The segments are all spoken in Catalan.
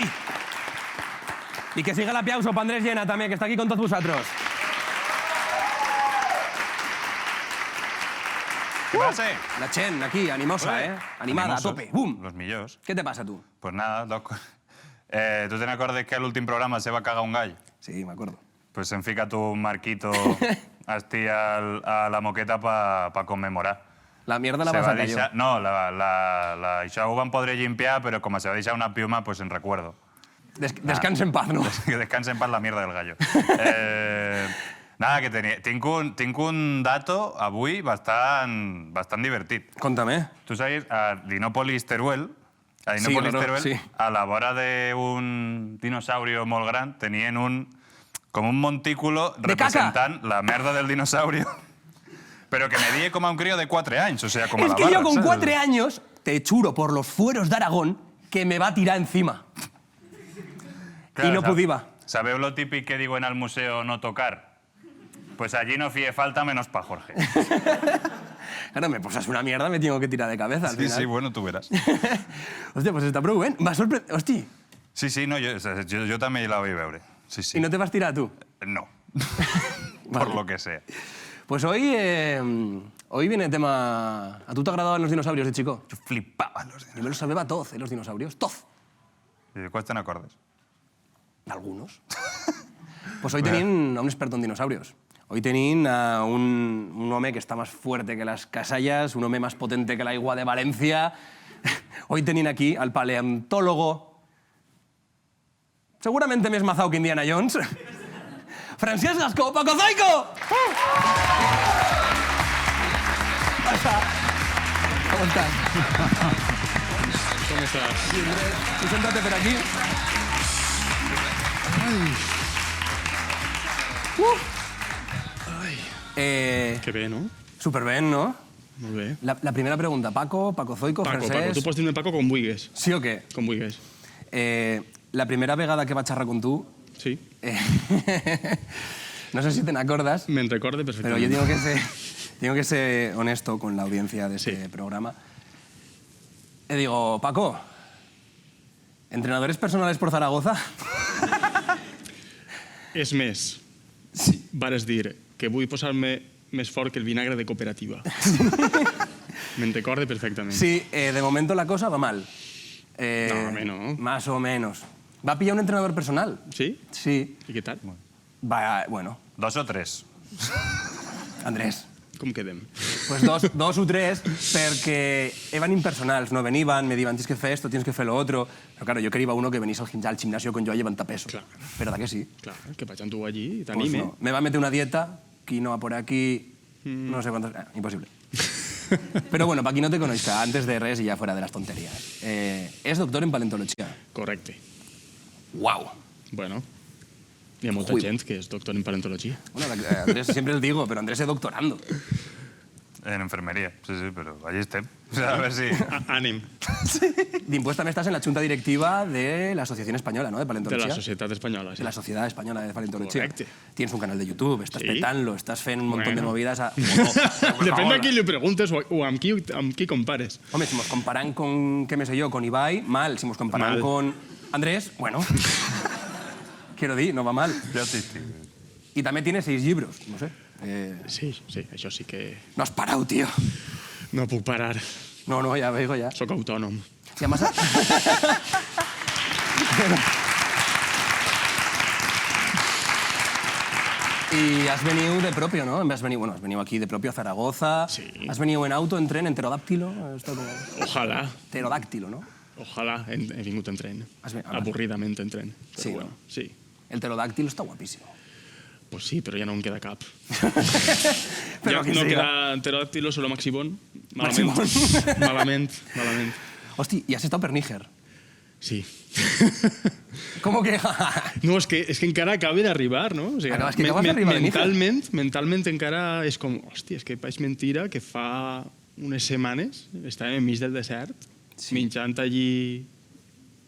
¡Ay! Y que siga el aplauso para Andrés Llena también, que está aquí con todos vosotros. ¿Qué pasa? La Chen, aquí, animosa, ¿eh? Animada, a tope. ¡Bum! Los millors. ¿Qué te pasa tú? Pues nada, Doc. ¿Tú te acuerdas que al último programa se va a cagar un gallo? Sí, me acuerdo. Pues en fica tu marquito a la moqueta para conmemorar. La mierda la Se vas va a callar. deixar... No, això ho van poder limpiar, pero como se va a deixar una piuma, pues en recuerdo. Descansa en paz, ¿no? Que descanse en paz la mierda del gallo. Nada, que tinc un dato avui bastant divertit. Contame. Tu saps, a Dinòpolis, Teruel, Sí, claro, sí. a la vora d'un dinosaurio molt gran, tenien com un montículo De caca. representant la merda del dinosaurio, pero que medía como a un crío de 4 años, o sea, como Es la que barra, yo con ¿sabes? 4 años te juro por los fueros de Aragón que me va a tirar encima. Claro, y no pudiva. ¿Sabeu lo típico que digo en el museo no tocar? Pues allí no fíe falta menos pa' Jorge. Claro, me posas una mierda, me tengo que tirar de cabeza al Sí, final. sí, bueno, tú verás. Hostia, pues está prou, ¿eh? Va sorprender. Hostia. Sí, no, yo también la voy a veure. Sí, sí. ¿Y no te vas a tirar tú? No. Vale. Por lo que sea. Pues hoy viene el tema... ¿A tú te agradaban los dinosaurios de chico? Yo flipaba los Yo me los sabía todos, los dinosaurios. Todos. ¿Y de cuáles te acordes? Algunos. Pues hoy tenían a un experto en dinosaurios. Hoy tenían a un home que está más fuerte que las casallas, un home más potente que la igua de Valencia. Hoy tenían aquí al paleontólogo, seguramente més mazao que Indiana Jones, Francesc Gascó Pacozoico! ¿Cómo estás? ¿Cómo estás? Bien, Andrés. Tú siéntate por aquí. Que bé, no? Superben, no? Molt bé. La primera pregunta, Pacozoico, Paco, Francesc... tu pots dir-me Paco com vulguis. Sí o què? Com vulguis. La primera vegada que vaig xerrar con tu, Sí, no sé si te acuerdas, me'n recorde pero perfectament. yo tengo que ser honesto con la audiencia de este Sí. programa. Le digo, Paco, ¿entrenadores personales por Zaragoza? És més, vares dir que vull posar-me més fort que el vinagre de cooperativa. Me'n recorde perfectament. Sí, de momento la cosa va mal. No, home, no. Más o menos. Va a pillar un entrenador personal. Sí? Sí. I què tal? Va, bueno, 2 o 3. Andrés, Com quedem? pues dos o tres, perquè eran impersonals, no veniven, me diuen tienes que fer esto, tienes que fer lo otro. Pero claro, yo quería uno que venís al gimnasio con yo a levantar peso. Claro. ¿Verdad que sí? Clar, que vaig amb tu allí i Pues t'anime. no. Me va a meter una dieta, quinoa por aquí, no sé cuántos... imposible. Pero bueno, para quien no te conozca, antes de res y ya fuera de las tonterías, es doctor en paleontología. Correcte. ¡Wow! Bueno, hi ha molta Ui. gent que és doctor en paleontologia. Bueno, Andrés siempre le digo, pero Andrés es doctorando. En enfermería, sí, pero allí estem. O sea, a ver si... Ànim. Dimpués también estás en la junta directiva de la Asociación Española, ¿no? De De Paleontología. la Societat Espanyola, sí. De la Sociedad Española de Paleontología. Correcte. Tienes un canal de YouTube, estás Sí. petando, estás fent un montón de Bueno. movidas. Depèn de qui li preguntes o amb qui compares. Hombre, si nos comparan con, qué me sé yo, con Ibai, mal. Si nos comparan Mal. con Andrés, bueno. Quiero decir, no va mal. Ja t'estic. Y también tiene 6 libros, no sé. Sí, això sí que No has parado, tío. no puc parar. No, ya veo ya. Soc autònom. Si además... Y has venido de propio, ¿no? Has venido aquí de propio a Zaragoza. Sí. Has venido en auto, en tren, en pterodáctilo. Esto como... Ojalà, Pterodáctilo, ¿no? ojalà he vingut en tren. Has Avorridament en tren. Però Sí, bueno, no? sí. El pterodáctilo está guapísimo. Pues sí, però ja no em queda cap. Pero ja que no siga. queda pterodàctilo, solo maximón. Maximón. Malament, malament. Hostia, y has estado per Níger. Sí. ¿Cómo que...? No, és que encara acaba d'arribar, no? O sigui, Acabes d'arribar de Níger. mentalment encara és com, hòstia, és que és mentira que fa unes setmanes estàvem enmig del desert, menjant allí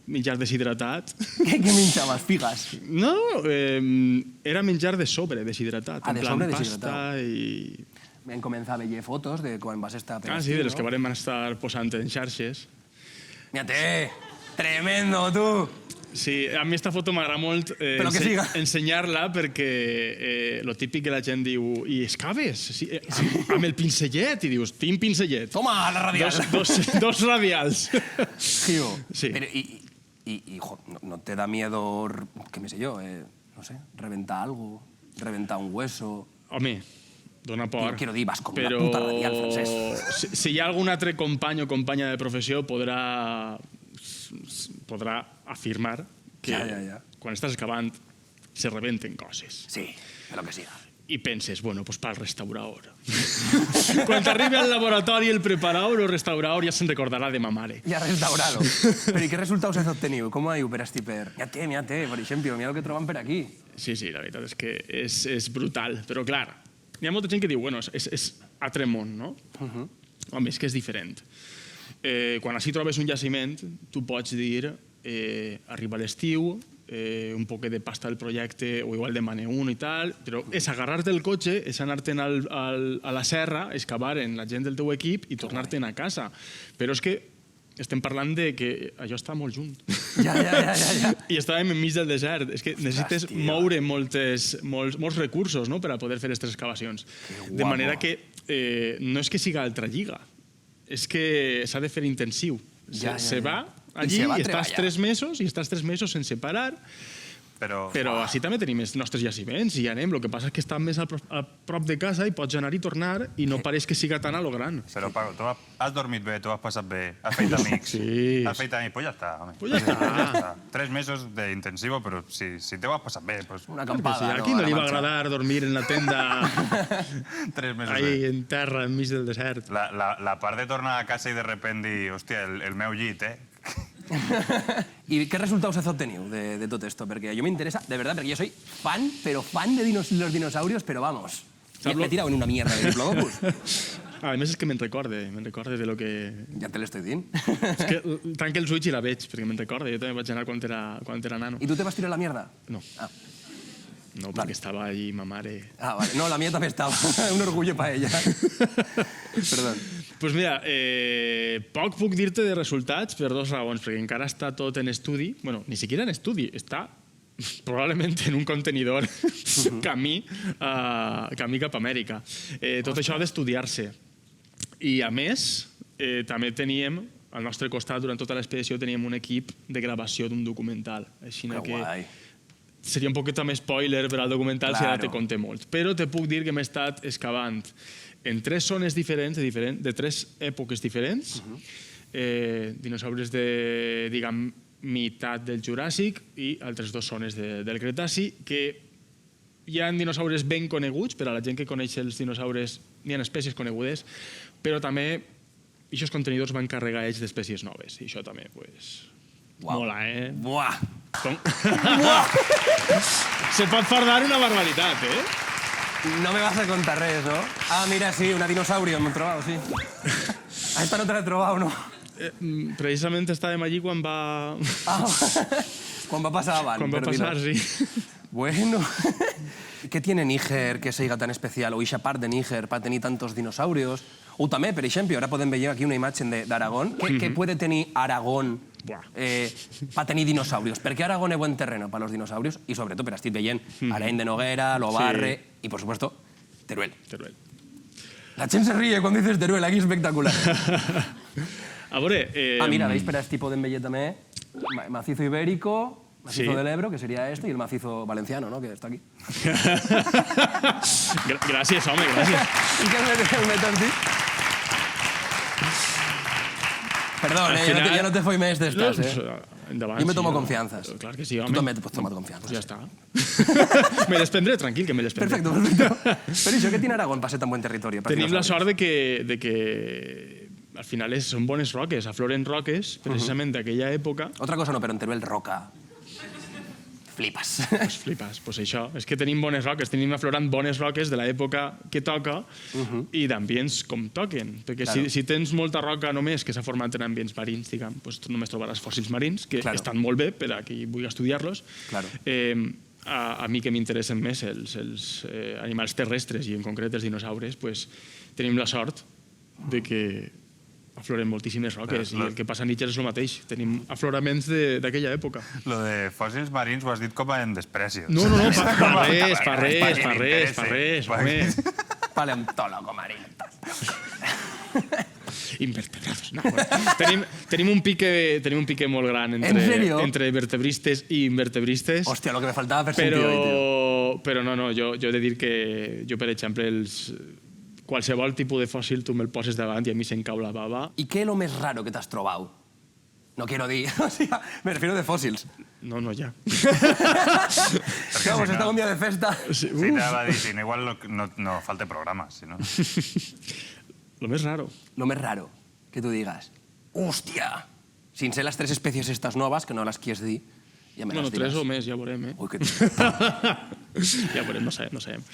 menjar deshidratat. ¿Qué minxabas? Figas. No, era menjar de sobre deshidratat. Ah, en de plan sobre pasta i... Me han comenzado a veure fotos de quan vas estar... Ah, sí, de les que vam estar posant en xarxes. Mírate, tremendo, tú. Sí, a mi esta foto m'agrada molt ensenyar-la perquè lo típic que la gent diu i escaves amb el pincellet, i dius, tinc pincellet. Toma, la radial. Dos radials. Gio. Sí. Pero, ¿no te da miedo, qué me sé yo, no sé, reventar algo, reventar un hueso? Home, dona por. Quiero dir, vas com una puta radial, Francesc. Si hi ha algun altre company o companya de professió podrà afirmar que quan estàs excavant se rebenten coses. Sí, de lo que siga. I penses, bueno, pues pel restaurador. Quan t'arribi al laboratori el preparador o restaurador ja se'n recordarà de ma mare. Ja restaurado. Però i què resultats has obteniu? Com ho diu per estiper? Mira-te, per exemple, mira el que troben per aquí. Sí, la veritat és que és brutal. Però, clar, hi ha molta gent que diu, bueno, és altre món, no? Home, és que és diferent. Quan així trobes un jaciment, tu pots dir, arriba l'estiu, un poc de pasta del projecte, o igual demane un i tal, però és agarrar-te el cotxe, és anar-te'n a la serra, excavar en la gent del teu equip i tornar-te'n a casa. Però és que estem parlant de que allò està molt junt. Ja. I estàvem enmig del desert. És que necessites moure molts recursos per a poder fer aquestes excavacions. De manera que no és que siga altra lliga, és que s'ha de fer intensiu. Se va allí i estàs 3 mesos sense parar, però així també tenim els nostres jaciments i anem. El que passa és que està més a prop de casa i pots anar i tornar i no pareix que siga tan a lo gran. Però, Paco, tu has dormit bé, tu has passat bé, has fet amics. Sí. Has fet amics, pues ja està, home. Pues ja està. 3 mesos d'intensivo, però si te ho has passat bé, pues... Una acampada, no? A qui no li va agradar dormir en la tenda 3 mesos ahí en terra, enmig del desert? La part de tornar a casa i de repent dir, hòstia, el meu llit, ¿Y qué resultados has obtenido de todo esto? Porque a mí me interesa, de verdad, porque yo soy fan, pero fan de los dinosaurios, pero vamos. Me he tirado en una mierda de Diplodocus. A més és que me'n recorde de lo que... Ja te l'estic dient. És que tanque els ulls i la veig, perquè me'n recorde. Jo també vaig anar quan era nano. ¿Y tú te vas a tirar la mierda? No. No, perquè estava allí ma mare... Ah, vale. No, la mía també estava. Un orgullo para ella. Perdón. Pues mira, poc puc dir-te de resultats per 2 raons, perquè encara està tot en estudi. Bueno, ni siquiera en estudi, està probablement en un contenidor camí cap a Amèrica. Tot això ha d'estudiar-se. I a més, també teníem, al nostre costat, durant tota l'expedició, teníem un equip de gravació d'un documental. Així que seria un poquet més spoiler per al documental si ara te conté molt. Però te puc dir que m'he estat excavant en 3 zones diferents, de 3 èpoques diferents, dinosaures de, diguem, meitat del Juràssic i altres 2 zones del Cretaci, que hi ha dinosaures ben coneguts, per a la gent que coneix els dinosaures n'hi ha espècies conegudes, però també aquests contenidors van carregar ells d'espècies noves, i això també, pues... Mola, Buah! Se pot fardar una barbaritat, No me vas a contar res, ¿no? Ah, mira, sí, una dinosaurio hemos trovado, sí. A esta no te la he trovado, ¿no? Precisament estàvem allí quan va... Quan va passar abans. Quan va passar, sí. Bueno. ¿Qué tiene Níger que siga tan especial? O ixa part de Níger para tenir tantos dinosaurios? O també, per exemple, ara podem veure aquí una imatge d'Aragón. Què puede tenir Aragón para tenir dinosaurios? Perquè Aragón es buen terreno para los dinosaurios y sobre todo, pero estic veient Alain de Noguera, Lobarre y, por supuesto, Teruel. La gent se ríe cuando dices Teruel, aquí espectacular. A veure... mira, veis, per aquí podem veure també macizo ibérico, macizo del Ebro, que sería este, y el macizo valenciano, ¿no?, que está aquí. Gràcies, home, gràcies. ¿Y qué me meto en ti? Perdón, ya no te fue més d'estas, Yo me tomo confianzas. Clar que sí, home. Tú també pues toma't confianzas. Pues ja està. Me desprendré, tranquil, que me desprendré. Perfecto. Pero això, què tiene Aragón para ser tan buen territorio? Tenim la sort de que al final són bones roques, afloren roques, precisament d'aquella època. Otra cosa no, però en Teruel roca. Flipas. Pues flipes, pues això. És que tenim bones roques, tenim aflorant bones roques de l'època que toca i d'ambients com toquen. Perquè si tens molta roca només que s'ha format en ambients marins, diguem, doncs només trobaràs fòssils marins, que estan molt bé per a qui vulgui estudiar-los. A mi que m'interessen més els animals terrestres i en concret els dinosaures, tenim la sort de que afloren moltíssimes roques, i el que passa a Níger és el mateix. Tenim afloraments d'aquella època. Lo de fòssils marins ho has dit com en despreci. No, fa res, home. Paleontólogo marino. Invertebrados. No, bueno. Tenim un pique molt gran entre vertebristes i invertebristes. Hòstia, lo que me faltava per sentir hoy, tio. Però no, jo he de dir que jo, per exemple, qualsevol tipus de fòssil tu me'l poses davant i a mi se'm cau la bava. ¿Y qué es lo más raro que te has trovado? No quiero decir, o sea, me refiero de fósils. No, ja. Vamos, está un día de festa. Sí, te va a dir, si no, igual no falta programa, si no. Lo més raro. Lo más raro que tú digas, hòstia, sin ser las 3 especies estas nuevas, que no las quieres dir, ja me las diràs. 3 o més, ja veurem, Ui, que... Ja veurem, no sabem.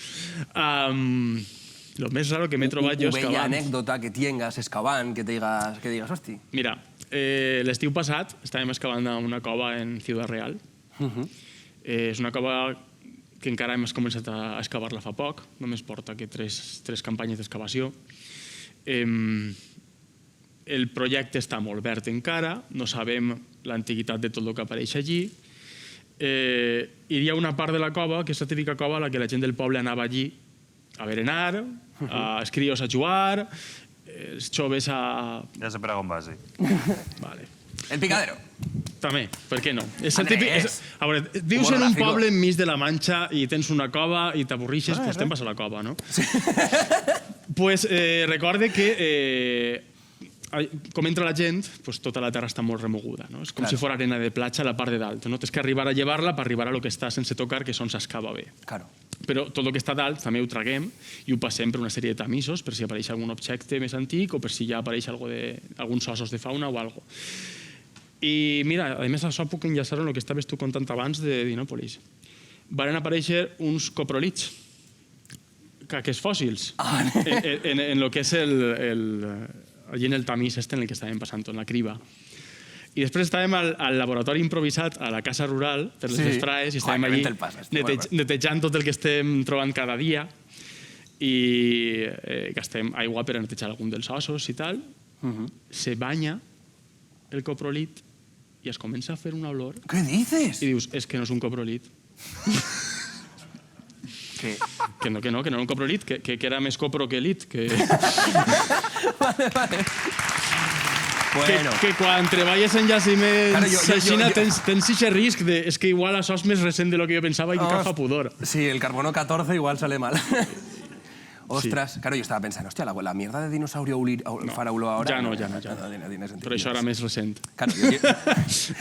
Lo més raro que m'he trobat jo excavant... Bella anècdota que tengas excavant, que digas, hosti. Mira, l'estiu passat estàvem excavant una cova en Ciudad Real. És una cova que encara hem començat a excavar-la fa poc, només porta que 3 campanyes d'excavació. El projecte està molt verd encara, no sabem l'antiguitat de tot el que apareix allí. Hi ha una part de la cova, que és la típica cova a la que la gent del poble anava allí a berenar, els crios a jugar, els joves a... Ja sé per on vas, sí. Vale. El picadero. També, per què no? Andrés! A veure, vius en un poble enmig de la Manxa i tens una cova i t'avorrixes, doncs te'n vas a la cova, no? Pues recorde que com entra la gent, tota la terra està molt remoguda. És com si fos arena de platja a la part de dalt. Tens que arribar a llevar-la per arribar a lo que està sense tocar, que és on s'excava bé. Però tot el que està dalt també ho traguem i ho passem per una sèrie de tamisos, per si apareix algun objecte més antic o per si ja apareix alguns ossos de fauna o alguna cosa. I mira, a més això puc enllaçar amb el que estaves tu contant abans de Dinòpolis. Van aparèixer uns coprolits, aquests fòssils, en el que és allí en el tamís en el que estàvem passant, en la criba. I després estàvem al laboratori improvisat a la casa rural per les vesprades i estàvem allí netejant tot el que estem trobant cada dia i gastem aigua per a netejar algun dels ossos i tal. Se banya el coprolit i es comença a fer una olor. ¿Qué dices? I dius, és que no és un coprolit. Que no era un coprolit, que era més copro que elit. Vale. Bueno. Que quan treballes en jaciments aixina tens aquest risc de... És que igual això és més recent de lo que jo pensava i que fa pudor. Sí, el carbono 14 igual sale mal. Ostras, claro, yo estaba pensando, hostia, la mierda de dinosaurio farauló ahora... Ja no. Però això era més recent.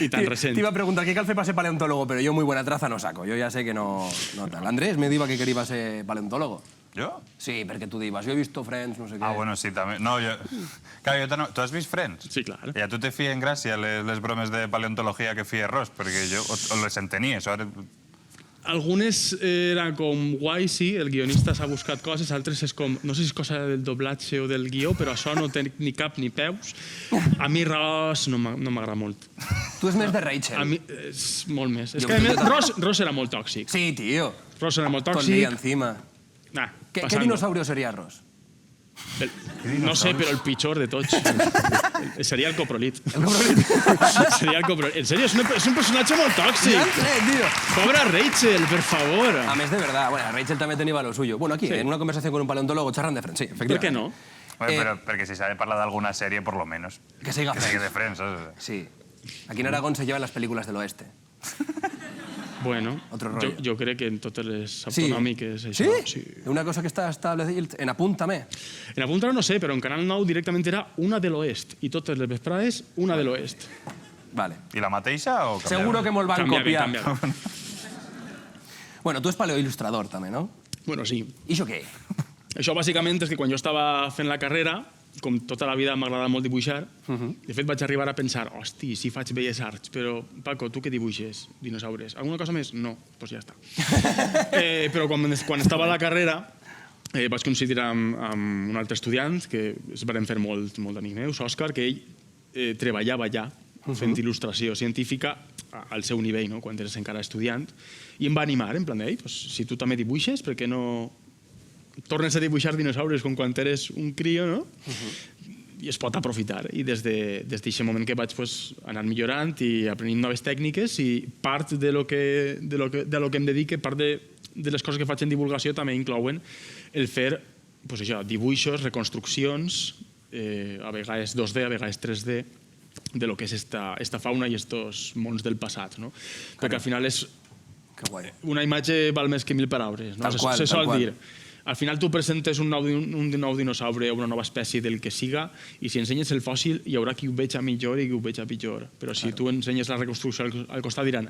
I tan recent. Te iba a preguntar qué calce para ser paleontólogo, pero yo muy buena traza no saco. Yo ya sé que no tal. Andrés me diva que quería ser paleontólogo. Jo? Sí, perquè tu dius, jo he vist Friends, no sé què... Ah, bueno, sí, també. No, jo... Clar, tu has vist Friends? Sí, clar. I a tu te fien gràcia les bromes de paleontologia que feia Ross, perquè jo les entenies, ara... Algunes eren com guai, sí, el guionista s'ha buscat coses, altres és com, no sé si és cosa del doblatge o del guió, però això no té ni cap ni peus. A mi Ross no m'agrada molt. Tu és més de Rachel. A mi és molt més. És que a més Ross era molt tòxic. Sí, tío. Ross era molt Todo el tòxic. día encima. ¿Qué dinosaurio sería Ross? No sé, però el pitjor de tots. Seria el coprolit. El coprolit? Seria el coprolit. En sèrio, és un personatge molt tòxic. Ja sé, tío. Pobra Rachel, per favor. A més, de verdad, bueno, Rachel també tenia lo suyo. Bueno, aquí, en una conversación con un paleontólogo, charran de Friends, sí, efectivamente. Per què no? Però perquè si s'ha de parlar d'alguna sèrie, por lo menos. Que siga de Friends. Sí. Aquí en Aragón se llevan las películas del oeste. Bueno, jo crec que en totes les autonòmiques... Sí? Sí? Una cosa que està establecida en Apunt també? En Apunt no sé, però en Canal 9 directament era una de l'oest i totes les vesprades una de l'oest. Vale. I la mateixa o canviava? Seguro que molt van copiar. Canviava. Bueno, tu és paleoil·lustrador també, no? Bueno, sí. I això què? Això bàsicament és que quan jo estava fent la carrera, com tota la vida m'agrada molt dibuixar, de fet vaig arribar a pensar, hosti, si faig belles arts, però Paco, tu què dibuixes? Dinosaures. Alguna cosa més? No, doncs ja està. Però quan estava a la carrera vaig coincidir amb un altre estudiant, que es van fer molt d'amics meus, Òscar, que ell treballava ja fent il·lustració científica al seu nivell, quan eres encara estudiant, i em va animar, en plan, si tu també dibuixes, per què no tornes a dibuixar dinosaures com quan eres un crio, no? i es pot aprofitar. I des d'aquest moment que vaig pues, anar millorant i aprenent noves tècniques, i part de lo que em dedique, part de les coses que faig en divulgació també inclouen el fer pues això, dibuixos, reconstruccions, a vegades 2D, a vegades 3D, de lo que és esta fauna i estos mons del passat. No? Perquè al final és una imatge val més que 1000 paraules. No? Se sol dir. Al final tu presentes un nou dinosaure o una nova espècie del que siga, i si ensenyes el fòssil hi haurà qui ho veja millor i qui ho veja pitjor. Però si tu ensenyes la reconstrucció al costat diran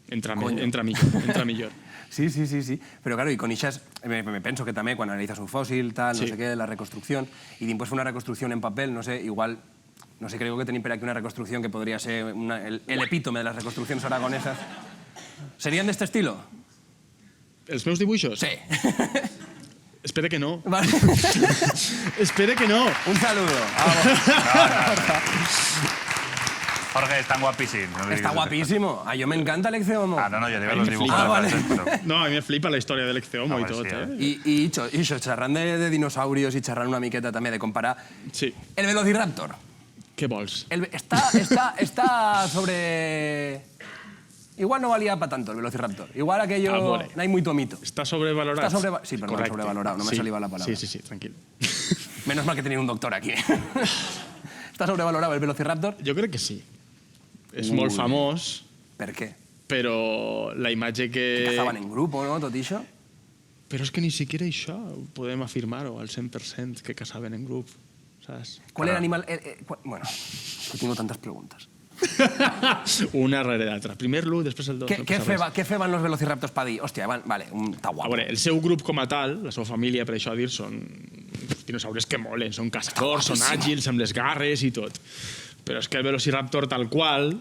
entra millor. Sí. Pero claro, y con Ixas, me pienso que también cuando analizas un fósil, tal, no sé qué, la reconstrucción, y después una reconstrucción en papel, no sé, igual, no sé, creo que tenéis aquí una reconstrucción que podría ser el epítome de las reconstrucciones aragonesas. ¿Serían de este estilo? Els meus dibuixos? Sí. Espera que no. Vale. Espera que no. Un saludo. Jorge, están guapísimos. Está guapísimo. Yo me encanta el Ecceomo. No, yo digo los dibujos. Vale. No, a mi me flipa la història de l'Ecceomo i tot, Y xerrant de dinosaurios y xerrant una miqueta també de comparar... Sí. El Velociraptor. Què vols? Está sobre... Igual no valía para tanto el Velociraptor. Igual aquello... No hay mucho mito. Està sobrevalorat? Sí, perdón, sobrevalorado. No me salía la palabra. Sí, tranquil. Menos mal que tenía un doctor aquí. ¿Está sobrevalorado el Velociraptor? Jo crec que sí. És molt famós. Per què? Però la imatge que... Cazaven en grup, no, tot això? Però és que ni siquiera això podem afirmar-ho al 100% que caçaven en grup, saps? ¿Cuál era el animal...? Bueno, que tengo tantas preguntas. Una rere l'altra. Primer l'1, després el 2. Què feien los velociraptors per dir? Hòstia, vale, està guapo. A veure, el seu grup com a tal, la seva família, per això dir, són dinosaures que molen, són caçadors, són àgils, amb les garres i tot. Però és que el velociraptor tal qual,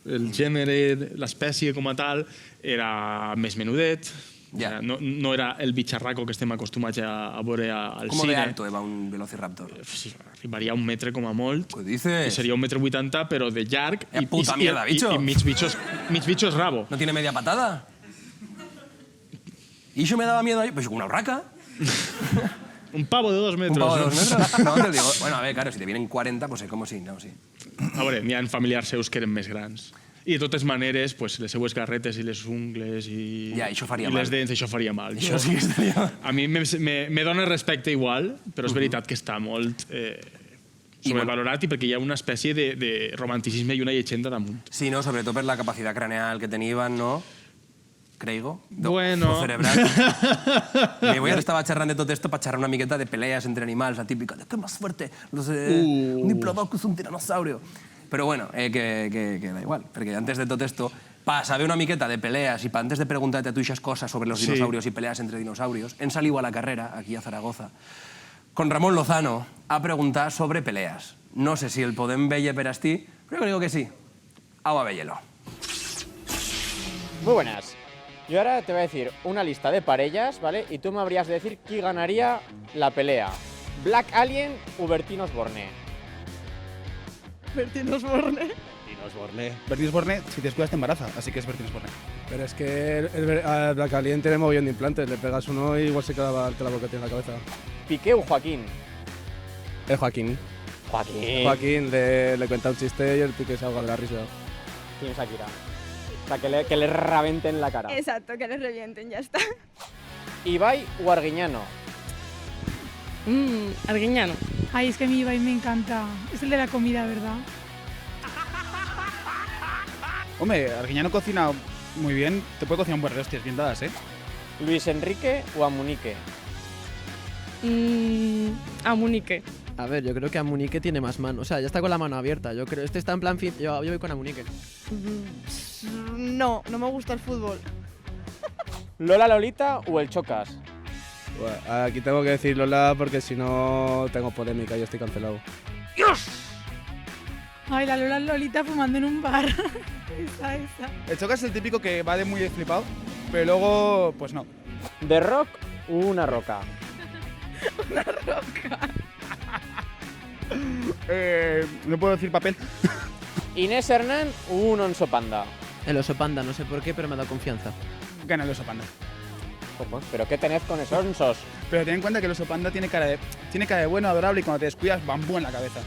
el gènere, l'espècie com a tal, era més menudet, no era el bitxarraco que estem acostumats a veure al cine. Com de alto va un velociraptor? Arribaria a 1 metre com a molt. Què dices? Seria 1,80 m, però de llarg. Puta mierda, bicho. I mig bicho es rabo. ¿No tiene media patada? ¿Y eso me daba miedo? Pues una urraca. Un pavo de 2 metros. ¿Un pavo de 2 metros? No, te digo. Bueno, a ver, claro, si te vienen 40, pues es como si, no, sí. A veure, n'hi ha familiars seus que eren més grans. I de totes maneres, pues, les seues garretes i les ungles i les dents, això faria mal. Això sí que estaria... A mi me dona respecte igual, però és veritat que està molt sobrevalorat i perquè hi ha una espècie de romanticisme i una llegenda damunt. Sí, no, sobretot per la capacitat craneal que tenien, no? Creigo. Bueno. O cerebral. Mi abuela estaba xerrant de tot esto para xerrar una miqueta de peleas entre animals, la típica de que más fuerte, un diplodocus, un tiranosaurio. Pero bueno, que da igual, porque antes de todo esto, para saber una miqueta de peleas y para antes de preguntarte a tú esas cosas sobre los dinosaurios y peleas entre dinosaurios, hem salido a la carrera, aquí a Zaragoza, con Ramón Lozano, a preguntar sobre peleas. No sé si el podem veure per asti, però jo creo que sí. Au a veure-lo. Muy buenas. Yo ahora te voy a decir una lista de parellas, ¿vale? Y tú me habrías de decir quién ganaría la pelea. Black Alien u Bertín Osborne. Bertín Osborne. Bertín Osborne, si te descuidas te embaraza, así que es Bertín Osborne. Pero es que el Black Alien tiene mogollón de implantes, le pegas uno y igual se queda la boca en la cabeza. Piqué o Joaquín. El Joaquín. Joaquín le cuenta un chiste y el Piqué se ahoga de la risa. Team Shakira. O sea, que le rebenten la cara. Exacto, que les revienten, ya está. Ibai o Arguiñano. Arguiñano. Ay, es que a mí Ibai me encanta. Es el de la comida, ¿verdad? Hombre, Arguiñano cocina muy bien, te puede cocinar un buen de hostias bien dadas, ¿eh? Luis Enrique o Amunique. Amunique. A ver, yo creo que Amunique tiene más mano. O sea, ya está con la mano abierta. Yo creo, está en plan... Yo voy con Amunique. No me gusta el fútbol. Lola Lolita o el Chocas. Bueno, aquí tengo que decir Lola porque si no tengo polémica y estoy cancelado. ¡Dios! Ay, la Lola Lolita fumando en un bar. esa. El Chocas es el típico que va de muy flipado, pero luego, pues no. ¿De rock o una roca? Una roca. No puedo decir papel. ¿Inés Hernán o un oso panda? El oso panda, no sé por qué, pero me ha dado confianza. Gana el oso panda. ¿Cómo? ¿Pero qué tenés con esos onsos? Pero ten en cuenta que el oso panda tiene cara de bueno, adorable y cuando te descuidas, bambú en la cabeza.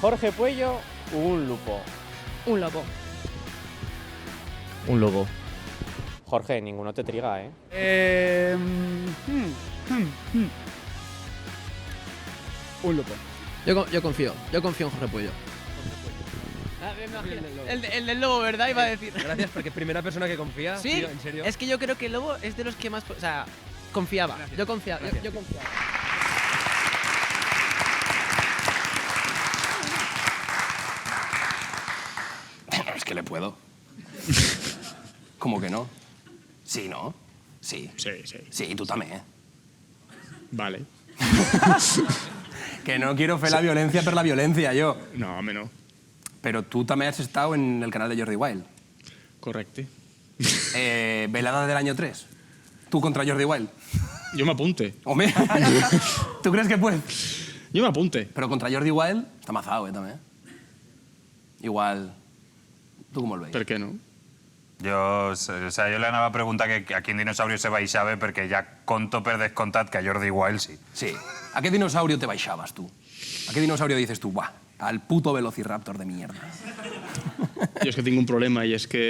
Jorge Puello, un lupo. Un lobo. Un lobo. Jorge, ninguno te triga, ¿eh? Un lobo. Yo confío en Jorge Puello. El del lobo, ¿verdad? Iba a decir. Gracias, porque primera persona que confía, Sí, tío, en serio. es que yo creo que el lobo es de los que más... O sea, confiaba. Yo confiaba. Yo confiaba. Es que le puedo. ¿Cómo que no? Sí, ¿no? Sí. Sí, sí. Sí, tú también. Vale. Que no quiero fer la violència per la violència, jo. No, home, no. Però tu també has estado en el canal de Jordi Wild. Correcte. Velada del año 3. ¿Tú contra Jordi Wild? Jo m'apunte. Hombre, ¿tú crees que puedes? Jo m'apunte. Pero contra Jordi Wild está mazado, també. Igual... ¿Tú cómo lo veis? Per què no? Jo le anava a preguntar que a quin dinosaurio se baixava perquè ja conto per descomptat que a Jordi Wild sí. Sí. ¿A qué dinosaurio te baixabas tú? ¿A qué dinosaurio dices tú, buah, al puto velociraptor de mierda? Jo és que tinc un problema i és que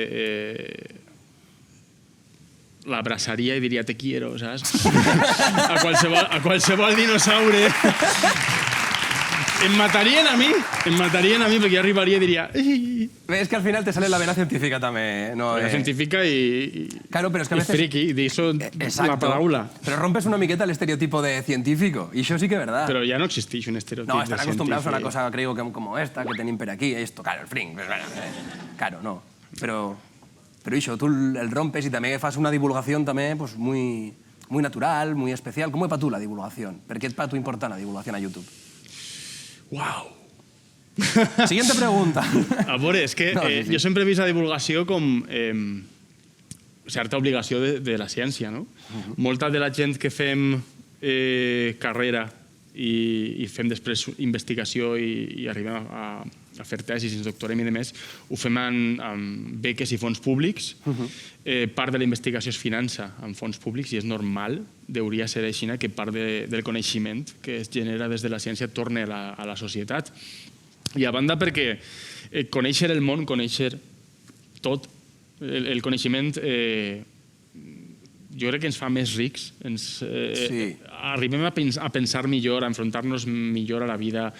l'abraçaria i diria te quiero, saps? A qualsevol dinosaure. Em matarien a mi perquè jo arribaria i diria... Es que al final te sale la vena científica también, ¿no? La científica y claro, pero es que a veces... friki, de eso la paraula. Pero rompes una miqueta el estereotipo de científico, y eso sí que es verdad. Pero ya no existeix un estereotip No, de están acostumbrados a una científic. cosa, creo, como esta, que tenim per aquí, esto, claro, el fring, pues, bueno, claro, no. Pero eso, tú el rompes y también fas una divulgación también, pues, muy natural, muy especial. ¿Cómo es para tú la divulgación? ¿Per què és per tu important la divulgación a YouTube? Uau! Siguiente pregunta. A veure, és que No, sí, sí. jo sempre he vist la divulgació com certa obligació de la ciència, no? Molta de la gent que fem carrera i fem després investigació i arribem a fer tesis, ens doctorem i demés, ho fem amb beques i fons públics. Part de la investigació es finança amb fons públics i és normal, hauria de ser així, que part del coneixement que es genera des de la ciència torni a la societat. I a banda perquè conèixer el món, conèixer tot, el coneixement jo crec que ens fa més rics, arribem a pensar millor, a enfrontar-nos millor a la vida,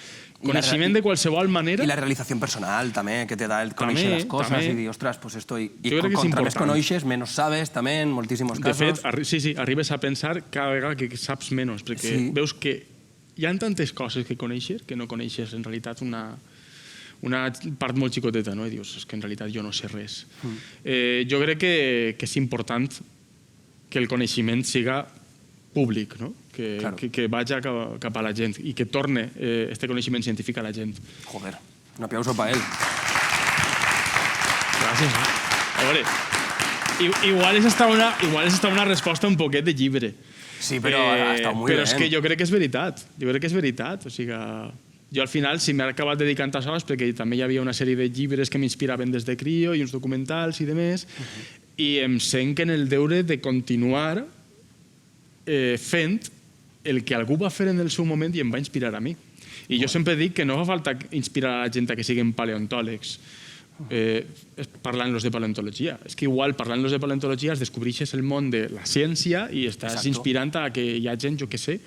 coneixement de qualsevol manera. Y la realización personal también, que te da el conocer las cosas y dir, ostras, pues esto... Y contra més coneixes, menos sabes també, en moltíssimos casos. De fet, sí, arribes a pensar cada vegada que saps menys, perquè veus que hi ha tantes coses que coneixes que no coneixes en realitat una part molt xicoteta, no? I dius, és que en realitat jo no sé res. Jo crec que és important que el coneixement siga públic, no? Que vagi cap a la gent i que torne este coneixement científic a la gent. Joder, un aplauso para él. Gràcies. A veure, igual és hasta una resposta un poquet de llibre. Sí, però ha estat molt bé. Però és que jo crec que és veritat. Jo crec que és veritat. O sigui, jo al final, si m'he acabat dedicant a sols, perquè també hi havia una sèrie de llibres que m'inspiraven des de crio i uns documentals i demés, i em sent en el deure de continuar fent el que algú va fer en el seu moment i em va inspirar a mi. I jo sempre dic que no fa falta inspirar a la gent que siguin paleontòlegs parlant-los de paleontologia. És que igual parlant-los de paleontologia es descobreixes el món de la ciència i estàs inspirant a que hi ha gent, jo què sé...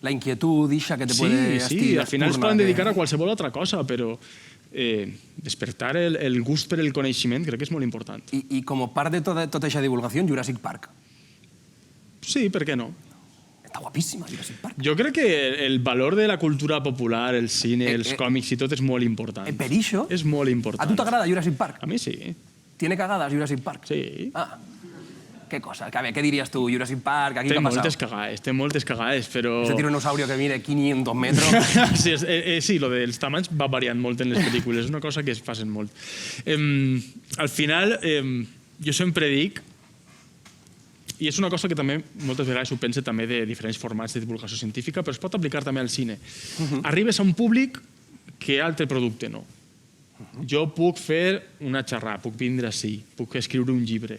La inquietud, ixa, que te puede... Sí, al final es poden dedicar a qualsevol altra cosa, però despertar el gust per el coneixement crec que és molt important. I com a part de tota aquesta divulgació, Jurassic Park. Sí, per què no? Està guapíssima, Jurassic Park. Jo crec que el valor de la cultura popular, el cine, els còmics i tot és molt important. Per això? És molt important. A tu t'agrada Jurassic Park? A mi sí. ¿Tiene cagadas Jurassic Park? Sí. Ah, qué cosa. A ver, ¿qué dirías tú? Jurassic Park, aquí què ha passat? Té moltes cagades, però... Ese tiranosaurio que mide 500 metros. Sí, lo dels tamanys va variant molt en les pel·lícules. És una cosa que es passen molt. Al final, jo sempre dic, i és una cosa que també moltes vegades ho pensa també de diferents formats de divulgació científica, però es pot aplicar també al cine. Arribes a un públic que altre producte no. Jo puc fer una xerrada, puc vindre ací, puc escriure un llibre,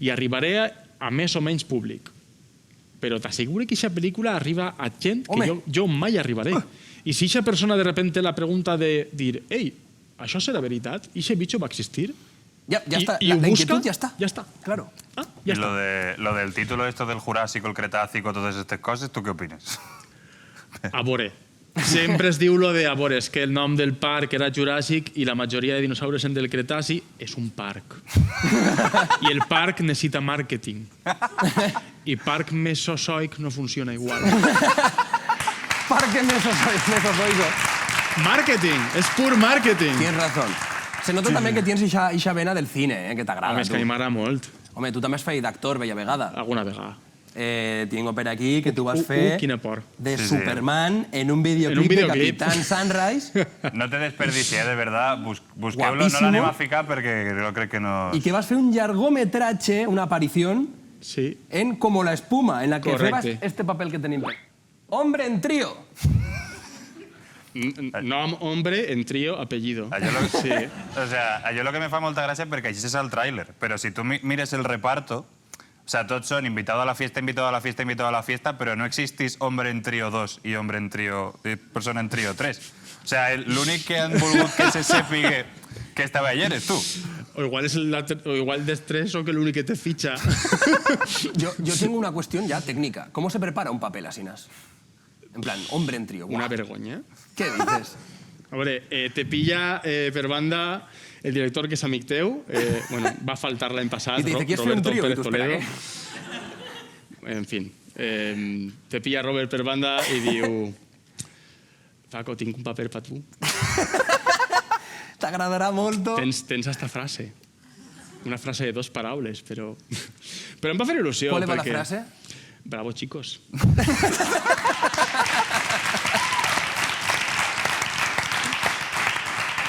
i arribaré a més o menys públic. Però t'asseguro que aquesta pel·lícula arriba a gent que Home. jo mai arribaré. I si aquesta persona de repente la pregunta de dir «Ei, això serà veritat? I aquest bicho va existir?» Ya está. Y La busca, inquietud ya está. Ya está. Claro. Ah, Y ya está. lo del título esto del Jurásico, el Cretácico, todas estas cosas, ¿tú qué opinas? A veure, sempre es diu lo de, a veure, és que el nom del parc era Juràssic i la majoria de dinosaures en del Cretaci és un parc. I el parc necessita màrqueting. I parc mesozoic no funciona igual. Parque mesozoico. Màrqueting, és pur màrqueting. Tienes razón. Se nota també que tens ixa vena del cine, que t'agrada. Home, és que a mi m'agrada molt. Home, tu també has fet d'actor bella vegada. Alguna vegada. Tinc per aquí que tu vas fer quina por. de Sí, sí. Superman en un En un videoclip de videoclip. Capitán Sunrise No te desperdicie, de verdad. Busqueu-lo, no Guapísimo. l'anem a ficar perquè jo crec que no... y que vas fer un llargometraje, una aparición Sí. en Como la espuma, en la que Correcte. febas este papel que tenim. Hombre en trío. Nom, hombre, en trío, apellido. Sí. O sea, allò lo que me fa molta gràcia perquè això és el tràiler, però si tu mires el reparto, o sea, tots són invitado a la fiesta, invitado a la fiesta, invitado a la fiesta, però no existís hombre en trío 2 i hombre en trío... persona en trío 3. O sea, l'únic que han volgut que se sàpiga que estava allà eres tu. O igual dels tres sóc l'únic que te fitxa. Yo tengo una cuestión ya técnica. ¿Cómo se prepara un papel así, Nas? En plan, hombre en trío. Una Buah. vergonya. ¿Qué dices? A veure, te pilla per banda el director que és amic teu, bueno, va faltar l'any passat, Y te dice, ¿quieres fer un Roberto trío? Y Pérez tú, espera, Toledo. ¿qué? En fin, te pilla Robert per banda i diu Paco, tinc un paper per tu. T'agradarà molto. Tens esta frase. Una frase de 2 paraules, però em va fer il·lusió. ¿Cuál va la perquè- frase? Bravo, chicos.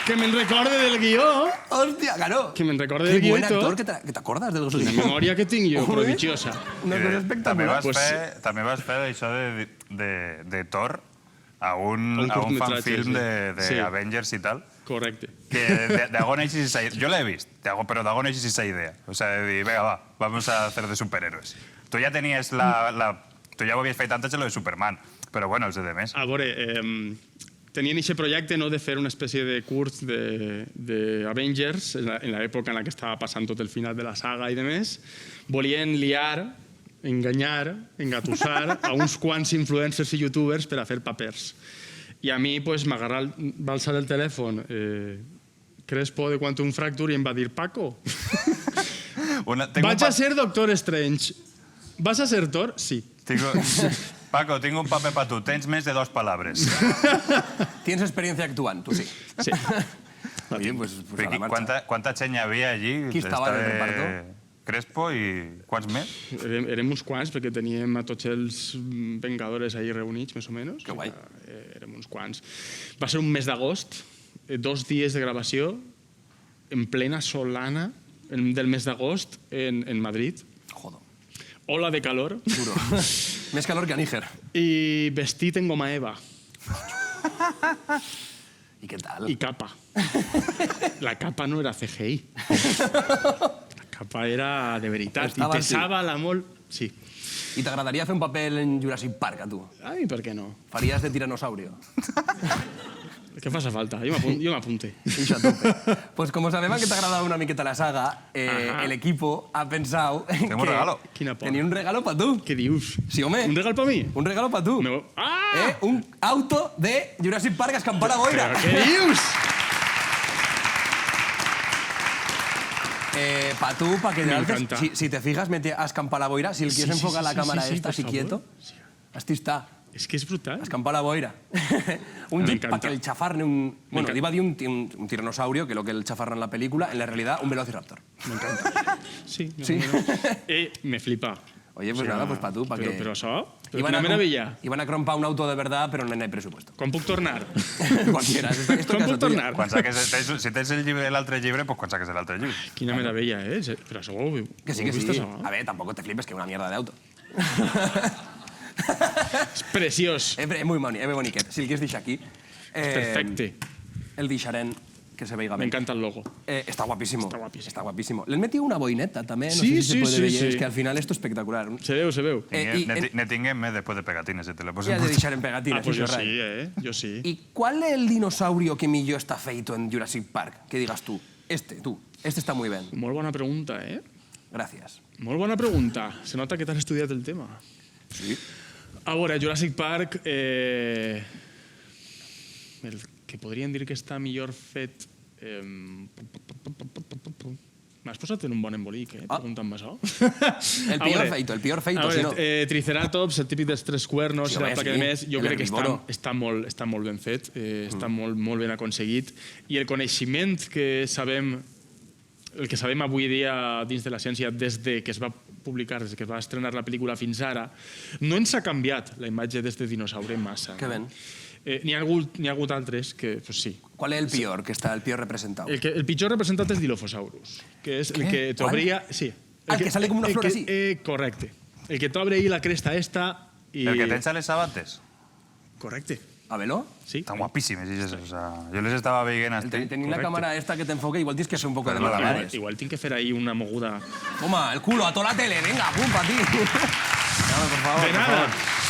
Que me'n recorde del guió. Hòstia, claro. Que me'n recorde Qué del guió buen i tot. actor que t'acordes de los La memòria que tinc jo, Home. prodigiosa. Una cosa També espectacular. també vas fer això de Thor a un curtmetratge, fanfilm sí. de Sí. Avengers i tal. Correcte. Que de Agon Eixis esa idea. Yo la he visto, pero de Agon Eixis esa idea. O sea, de decir, venga, va, vamos a hacer de superhéroes. Tú ya tenías tú ya habías fet antes de lo de Superman, pero bueno, els de més. A veure, tenien aquest projecte no, de fer una espècie de curt de Avengers en l'època en la que estava passant tot el final de la saga i de més. Volien liar, enganyar, engatussar a uns quants influencers i youtubers per a fer papers. I a mi pues, va alçar el telèfon Crespo de Quantum Fracture i em va dir Paco, vaig a ser Doctor Strange. Vas a ser Thor? Sí. Paco, tengo un paper para tú. Tens més de 2 palabres. Tienes experiencia actuant, tú sí. Sí. Oye, pues a la marcha. ¿Cuánta gent hi havia allí? Qui estava en el reparto? Crespo i quants més? Érem uns quants, perquè teníem a tots els Vengadores ahí reunits, més o menys. Que guai. Érem uns quants. Va ser un mes d'agost, 2 dies de gravació, en plena solana del mes d'agost en Madrid. Joder. Ola de calor. Duro. Més calor que a Níger. I vestit en goma eva. ¿Y qué tal? I capa. La capa no era CGI. La capa era de veritat. Estava I pesava la molt... Sí. ¿Y te agradaría hacer un papel en Jurassic Park a tú? A mi per què no? ¿Farías de tiranosaurio? Què fa falta? Jo m'apunte. Ixa, a tope. Pues como sabemos que te ha agradado una miqueta la saga, el equipo ha pensado Tengo un regalo. Tenía un regalo para tú. Què dius? Sí, home. Un regal per mi? Un regalo para tú. Ah! Un auto de Jurassic Park a escampar a boira. Però què dius? Para tú, para que Me te encanta. si te fijas, mete a escampar a boira. Si el quieres enfocar la cámara esta así por quieto, favor. así está. És que és brutal. Escampar la boira. Un Me jeep para encanta. que el chafarne un... Bueno, encanta. iba de un tiranosaurio, que es lo que el chafarra en la película, en la realidad un velociraptor. Me encanta. Sí, Sí. me flipa. Oye, pues nada, pues para tú, para que... Però això, Iban una a meravella. Iban a crompar un auto de verdad, pero no hay presupuesto. Quan puc tornar? Cualquiera. Esto Com casa puc tuya. tornar? Quan saques, si tens l'altre llibre, pues quan saques l'altre llibre. Quina meravella, eh? Però això ho heu Que sí, que vist, sí. això? A ver, tampoco te flipes, que una mierda de auto. És preciós. És muy boniquet. Si el quieres deixar aquí... Perfecte. El deixarem que se veiga Me bien. encanta el logo. Está guapísimo. Está guapísimo. Está guapísimo. Le han metido una boineta también. No Sí, sé si se puede sí, ver. sí. Es que al final esto es espectacular. Se veu. Y Netinguem después de pegatines, te lo poso ya en de deixar en pegatines. Pues eso yo es sí, right. Yo sí. ¿Y cuál es el dinosaurio que millor está feito en Jurassic Park? Que digas tú. Este está muy bien. Molt bona pregunta, Gracias. Molt bona pregunta. Se nota que t'has estudiat el tema. Sí. A veure, Jurassic Park... el que podríem dir que està millor fet... M'has posat en un bon embolic, preguntant-me això. El pior feito, si no. Triceratops, el típic dels tres cuernos, Sí, i la home, placa sí. de més, jo El crec que herbívoro. està molt ben fet, està molt ben aconseguit. I el coneixement que sabem, el que sabem avui dia dins de la ciència des de que es va publicar, des que es va estrenar la pel·lícula fins ara, no ens ha canviat la imatge d'este dinosaure massa. Que ben. N'hi ha hagut altres que, pues sí. ¿Cuál es el peor, que está el peor representado? El pitjor representat és Dilophosaurus, que és el que t'obria... Sí. El que sale com una flor así. Correcte. El que t'obre ahí la cresta esta i... El que te echa les sabates. Correcte. ¿A verlo? Sí. Están guapísimes. O sea, yo les estaba veient hasta... Tenía la cámara esta que te enfoque, igual tienes que hacer un poco de Perdona, malabares. Igual tinc que fer ahí una moguda... Toma, el culo, a toda la tele, venga, pum, para ti. Claro, por favor, De nada.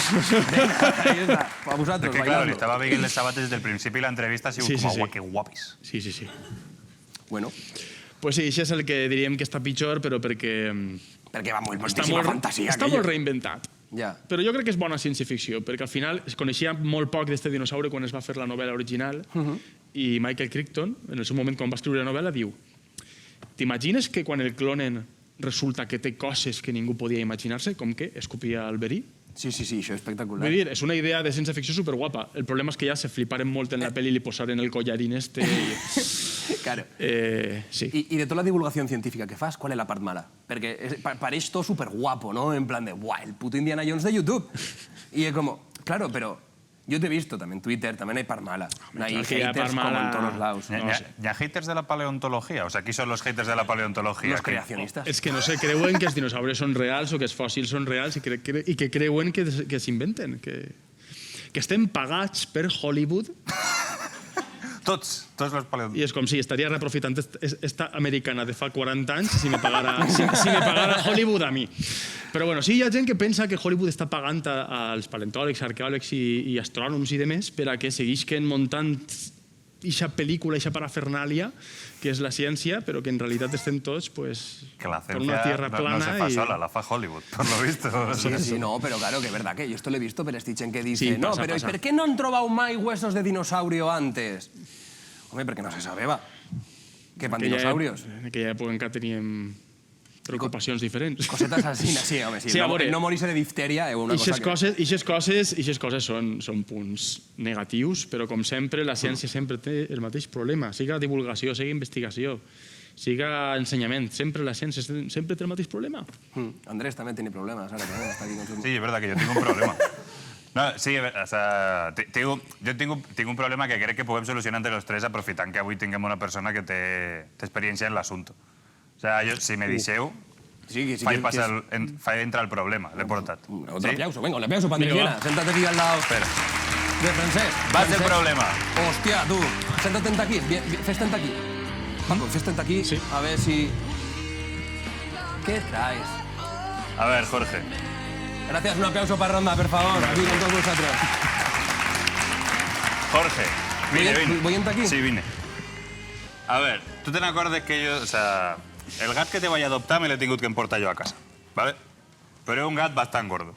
Venga, ahí está, a vosotros, Es que claro, bailando. le estaba veient les sabates desde el principi de la entrevista, así Sí, como, sí, sí. que guapis. Sí, sí, sí. Bueno, Pues sí, això és el que diríem que està pitjor, però perquè... perquè va molt Està moltíssima molt, fantasia. està aquello. molt reinventat. Ja. Però jo crec que és bona ciència-ficció, perquè al final es coneixia molt poc d'este dinosaure quan es va fer la novel·la original, i Michael Crichton, en el seu moment quan va escriure la novel·la, diu: t'imagines que quan el clonen resulta que té coses que ningú podia imaginar-se, com que escopia el verí? Sí, això és espectacular. Vull dir, és una idea de ciència-ficció superguapa. El problema és que ja se fliparen molt en la pel·li i li posaren el collarín este. Claro. Sí. I de tota la divulgació científica que fas, qual és la part mala? Perquè pareix tot superguapo, ¿no? En plan de, buah, el puto Indiana Jones de YouTube. Y es como, claro, pero yo te he visto también en Twitter, también hay part mala. Hay claro que hay haters part mala. como en todos los lados. No sé. ¿Ya haters de la paleontología? O sea, aquí son los haters de la paleontología. Los creacionistas. És que no se creuen que els dinosaures són reals o que els fòssils són reals i que creuen que s'inventen, que estem pagats per Hollywood. Tots los I paleontólogos. és com si estaria reaprofitant esta americana de fa 40 anys si me pagara Hollywood a mi. Però bueno, sí, hi ha gent que pensa que Hollywood està pagant als paleontòlegs, arqueòlegs i astrònoms i demés per a que seguisquen muntant ixa pel·lícula, ixa parafernàlia, que és la ciència, però que en realitat estem tots pues, Que la por una ciencia tierra no plana. se fa y... sola, la fa Hollywood, por lo visto. Sí, no, pero claro, que es verdad que yo esto lo he visto, pero Stitchen que dice, Sí, no, pasa, pero pasa. ¿y por qué no han trovado más huesos de dinosaurio antes? Hombre, porque no se sabeba. Que pan dinosaurios. En aquella època encara teníem preocupacions diferents. Cosetas así, sí, hombre, sí. Sí, a no, veure, no morirse de difteria es una cosa que... Ixes coses són punts negatius, però com sempre, la ciència sempre té el mateix problema. Siga divulgació, siga investigació, siga ensenyament, sempre la ciència sempre té el mateix problema. Andrés también tiene problemas. Ahora también está aquí con sus... Sí, es verdad que yo tengo un problema. No, sí, o sea, jo tinc un problema que crec que podem solucionar entre los tres aprofitant que avui tinguem una persona que té experiència en l'assumpte. O sea, jo, si me deixeu, Sí, fa entrar el problema, l'he portat. Otro aplauso, venga, un aplauso para Venga, Andrés. Siéntate aquí al lado Espera, de Francesc. vas el problema. Hostia, tú, siéntate aquí, fes-te aquí. Paco, fes-te aquí, Sí. a ver si... ¿Qué traes? A ver, Jorge. Gracias, un aplauso para Ronda, por favor, aquí con todos vosotros. Jorge, vine. ¿Voy en aquí? Sí, vine. A ver, tu te n'acordes que jo... O sea, el gat que te vaig adoptar me l'he tingut que emportar jo a casa, ¿vale? Però és un gat bastant gordo.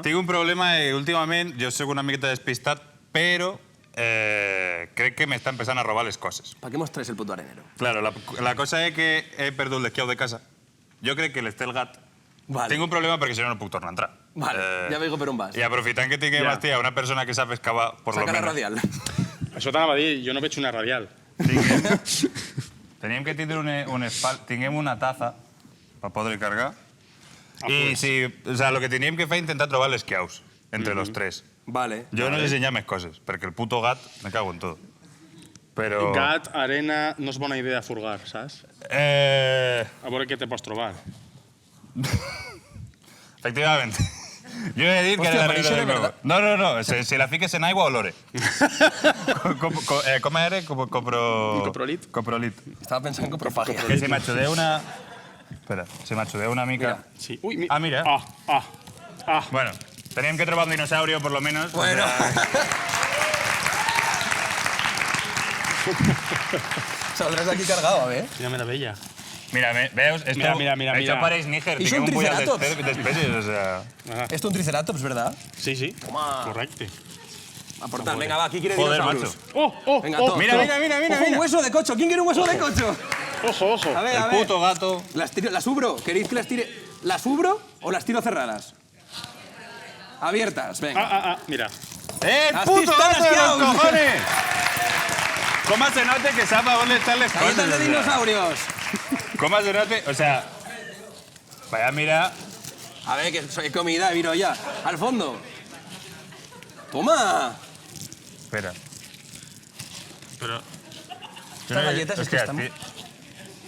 Tinc un problema últimament, jo soc una miqueta despistat, però crec que m'està empezant a robar les coses. ¿Para qué mostráis el puto arenero? Claro, la cosa és que he perdut les claus de casa. Jo crec que les té el gat. Vale. Tinc un problema perquè si no, no puc tornar a entrar. Vale, ja veig per on vas. I aprofitant que tinguem a una persona que sap excavar, por lo Saca la menos. radial. Això t'anava a dir, jo no veig una radial. Teníem que tindre tinguem una taza per poder cargar. I sí, o sea, lo que teníem que fer és intentar trobar les claus entre los tres. Vale. Jo no les ensenyar més coses, perquè el puto gat me cago en tot. Però... Gat, arena, no és bona idea furgar, saps? A veure què te pots trobar. Efectivament. Jo he de dir que Hòstia, era pareix del de meu. verdad. No, si la fiques en aigua, olore. Com era? Coprolit. Coprolit. Estava pensant en coprofagia. Que si m'ajudeu una... Espera, si m'ajudeu una mica... Sí. Ui, Ah, mira. Bueno, teníem que trobar un dinosaurio, por lo menos. Bueno. Saldràs d'aquí cargado, a ver. Quina meravella. Mira, veus? Esto, Mira. Esto pareix Níger. ¿Es Tiene un un puñado triceratops? de especies, o sea... Esto es un triceratops, ¿verdad? Sí. Toma. Correcte. Aportar, venga, va, ¿quién quiere Joder, dinosaurios? macho. Venga, todo. Mira. Ojo, un hueso de cocho. ¿Quién quiere un hueso de cocho? Ojo. A ver, El puto gato. ¿Las ubro? ¿Queréis que las tire? ¿Las ubro o las tiro cerradas? Abiertas, venga. Mira. Las puto pistas gato de los asqueados. cojones! ¿Cómo se nota que sabe a dónde están las cosas? Galletas de dinosaurios. ¿Cómo se nota? O sea... Vaya, mira... A ver, que soy comida, vino ya. Al fondo. Toma. Espera. Pero... Estas galletas es que Hostia, están...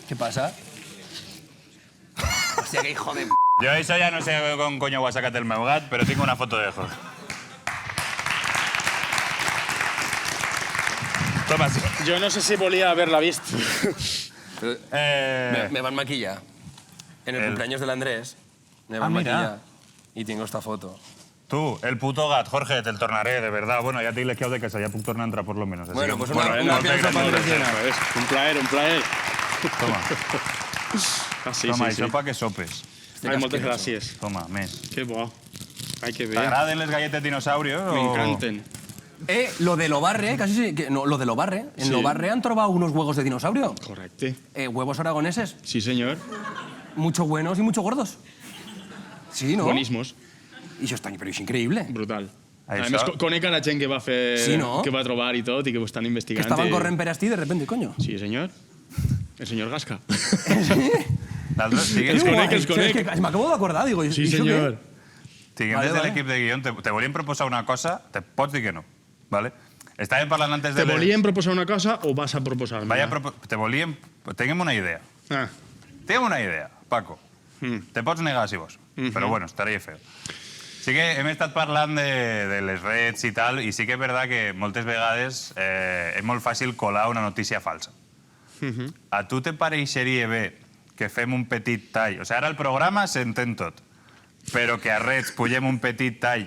¿Qué pasa? Hostia, qué hijo de... Yo eso ya no sé con coño voy a sacar el meu gat, pero tengo una foto de Jorge. Toma, sí. Jo no sé si volia haver-la vist. Me van maquillar. En el cumpleaños del Andrés me van mira. maquillar. Y tengo esta foto. Tú, el puto gat, Jorge, te'l tornaré, de verdad. Bueno, ja t'he quedado de casa, ja puc tornar a entrar por lo menos. Así Bueno, que- pues un aplauso para Andrés. Un plaer. Toma, Sí. toma, això pa que sopes. Ai, moltes gràcies. Toma, més. Que bo. Ai, que bé. T'agraden les galletes dinosaurios? o- M'encanten. Lo de Lobarre, casi sí, no, lo de Lobarre. En Sí. Lobarre han trovado unos huevos de dinosaurio. Correcte. Huevos aragoneses. Sí, senyor. Mucho buenos y mucho gordos. Sí, ¿no? Boníssimos. Y eso está, pero es increíble. Brutal. Això- A més, conec a la gent que va fer... Sí, no? Que va trobar i tot, i que ho estan Que investigant. estaban i- corriendo per asti de repente, coño. Sí, senyor. El senyor Gasca. L'altre, Els digues, conec, Guay. els conec. Es que me acabo de acordar, digo. Sí, ¿y eso qué? senyor. diguem Vale, des de vale. l'equip de guion, te volíem proposar una cosa, te pots dir que no, ¿vale? Estàvem parlant antes de... Te volíem proposar una cosa o vas a proposar-me? Te volíem... Tenim una idea. Ah. Tenim una idea, Paco. Te pots negar si vols, però bueno, estaria feo. Sí que hem estat parlant de les redes i tal, i sí que és veritat que moltes vegades és molt fàcil colar una notícia falsa. A tu te pareixeria bé que fem un petit tall? O sigui, ara el programa s'entén tot, però que a redes pugem un petit tall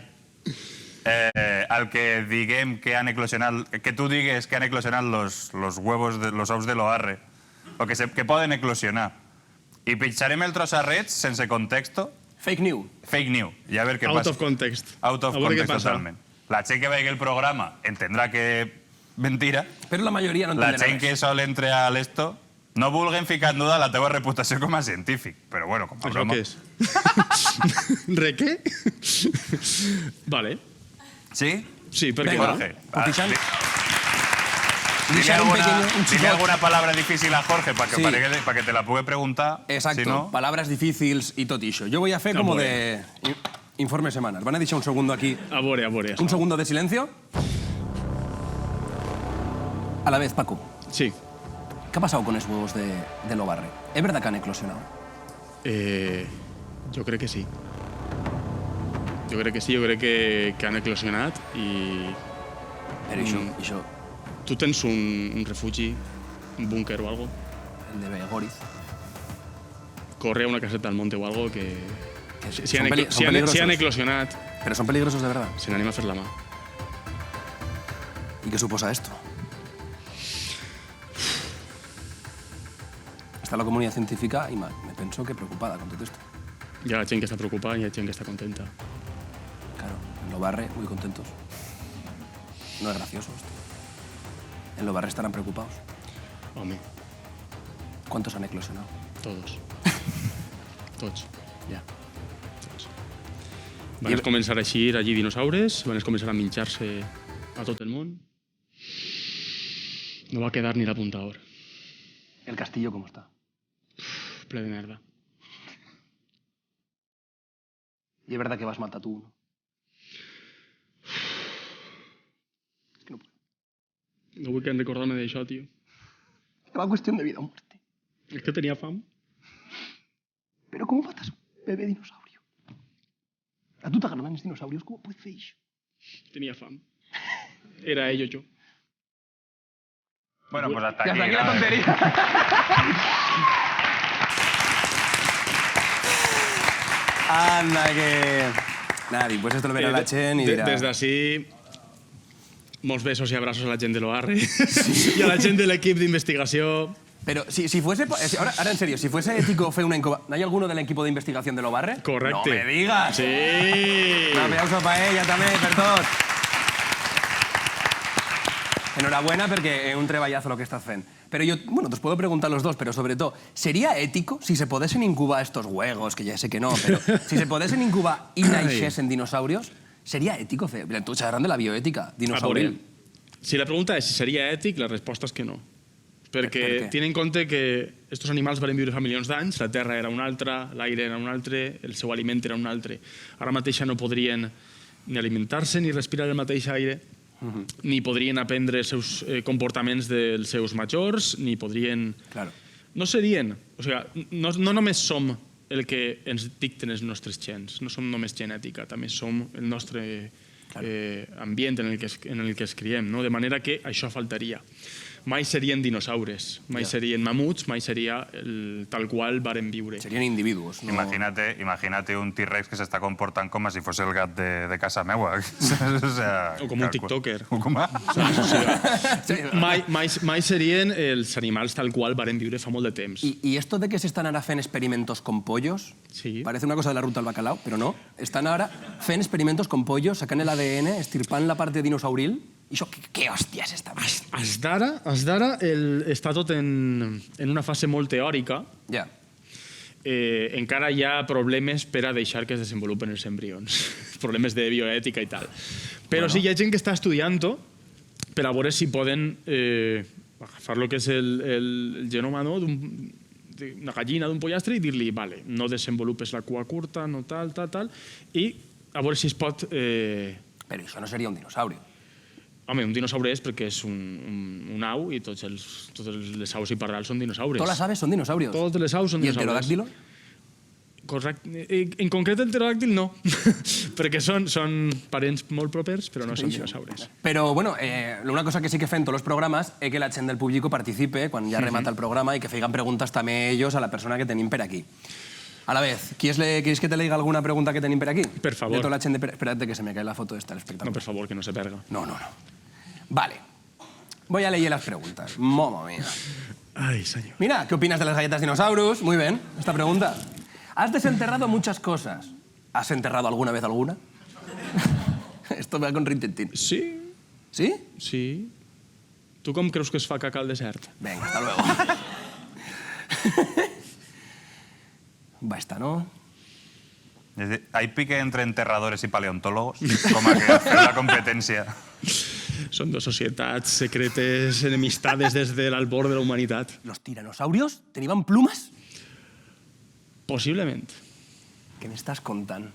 al que diguem que han eclosionat, que tu digues que han eclosionat los huevos, los ous de l'Oarre, o que poden eclosionar, i pitjarem el tros a redes sense contexto. Fake news. Fake news. I a veure què Out passa. of context. Out of A veure què context passa. totalment. La gent que vegi el programa entendrà que mentira. Pero la mayoría no La entenderá. gent que sol entre a l'esto no vulguem ficar en duda la teva reputació com a científic. Però bueno, com a Això broma... què és? Re què? Vale. Sí? Sí, perquè Venga. va. Jorge. Cotizan. Dile Deixar un pequeño, un dile chicot. alguna palabra difícil a Jorge para que, Sí. para que te la pueda preguntar. Exacto, Si no, palabras difíciles y tot això. Yo voy a hacer como de informe semanal. Van a deixar un segundo aquí. A veure. Un segundo de silencio. A la vez, Paco, Sí. ¿qué ha pasado con esos huevos de Lobarre? ¿Es verdad que han eclosionado? Jo crec que sí. Jo crec que han eclosionat i... Pero eso, Tu tens un refugi, un búnquer o algo? el de Goriz. Corre a una caseta al monte o algo que... Si son han, peli- si son han, peligrosos. si han eclosionat, Pero son peligrosos de verdad. se n'anem a fer la mà. ¿Y qué suposa esto? Está la comunidad científica y me pienso que preocupada con todo esto. Hi ha gent que està preocupada i hi ha gent que està contenta. Claro, en Lobarre muy contentos. No es gracioso esto. En Lobarre estarán preocupados. Home, ¿Cuántos han eclosionado? todos. Tots. Ya. Tots. Van començar a eixir allí dinosaures, van començar a minxar-se a tot el món. No va quedar ni l'apuntador. ¿El castillo cómo está? Ple de merda. Y es verdad que vas matar tú, ¿no? Es que no puedo. No vull que recordar-me d'això, tio. Va cuestión de vida o muerte. És que tenia fam. Pero ¿cómo matas un bebé dinosaurio? A tu t'agraden els dinosaurios? Com ho pots fer, això? Tenia fam. Era ell o jo. Bueno, pues hasta Y aquí. hasta aquí la tontería. Anda, que... Nada, pues esto lo verá la Chen y dirá... Des d'ací, molts besos i abraços a la gent de l'OARRE i a la gent de l'equip d'investigació. Pero si fuese... Ahora en serio, si fuese ético hacer una incubación... ¿Hay alguno del equipo de investigación de l'Obarre? Correcte. No me digas. Sí. Un aplauso para ella también, per tot. Enhorabuena porque es un treballazo lo que estás haciendo. Pero yo, bueno, os puedo preguntar los dos, pero sobre todo, ¿sería ético si se pudiesen incubar estos huevos, que ya sé que no, pero si se pudiesen incubar y naixesen dinosaurios, ¿sería ético fer? Tu xerrant de la bioètica, dinosauril. Si la pregunta és si seria ètic, la resposta és que no. Perquè Per què? tiene en compte que estos animals van viure fa milions d'anys, la terra era una altra, l'aire era un altre, el seu aliment era un altre. Ara mateix no podrien ni alimentar-se ni respirar el mateix aire, ni podrien aprendre els seus comportaments dels seus majors, ni podrien... Claro. No serien... O sigui, no només som el que ens dicten els nostres gens, no som només genètica, també som el nostre ambient en el que es criem, no? De manera que això faltaria. Mai serien dinosaures, mai serien mamuts, mai seria tal qual varen viure. Serien individuos. No... Imagínate un T-Rex que s'està comportant com si fos el gat de casa meua. O com un tiktoker. O com a... Mai serien els animals tal qual varen viure fa molt de temps. ¿Y esto de que se están ahora fent experimentos con pollos? Sí. Parece una cosa de la ruta del bacalao, pero no. Están ahora fent experimentos con pollos, sacan el ADN, estirpant la parte dinosauril. I això, què hòsties està? Fins d'ara està tot en una fase molt teòrica. Ja. Encara hi ha problemes per a deixar que es desenvolupen els embrions. Problemes de bioètica i tal. Però sí, hi ha gent que està estudiant-ho per a veure si poden agafar el que és el genoma d'una gallina, d'un pollastre, i dir-li, vale, no desenvolupes la cua curta, no tal, i a veure si es pot... Però això no seria un dinosaurio. Home, un dinosaure és perquè és un au i totes les aus i pardals són dinosaures. Totes les aves són dinosaurios. Totes les aus són dinosaures. I el pterodàctilo? Correcte. En concret el pterodàctil no, perquè són parents molt propers, però no són dinosaures. Però, bueno, una cosa que sí que fem tots els programes és que la gent del públic participe quan ja remata el programa i que feien preguntes també ells a la persona que tenim per aquí. A la vez, ¿quieres que te lea alguna pregunta que tenim per aquí? Per favor. De toda la gent de... Espérate que se me cae la foto esta del espectáculo. No, per favor, que no se perga. No. Vale. Voy a leer las preguntas. Mamma mía. Ay, señor. Mira, ¿qué opinas de las galletas dinosaurus? Muy bien, esta pregunta. Has desenterrado muchas cosas. ¿Has enterrado alguna vez alguna? Esto va con Rintintín. Sí. ¿Sí? Sí. Tu com creus que es fa caca al desert? Venga, hasta luego. Va esta, ¿no? ¿Hay pique entre enterradores y paleontólogos? Como que hacer la competencia. Són dos societats secretes, enemistades des de l'albor de la humanitat. ¿Los tiranosaurios tenían plumas? Possiblement. ¿Qué me estás contando?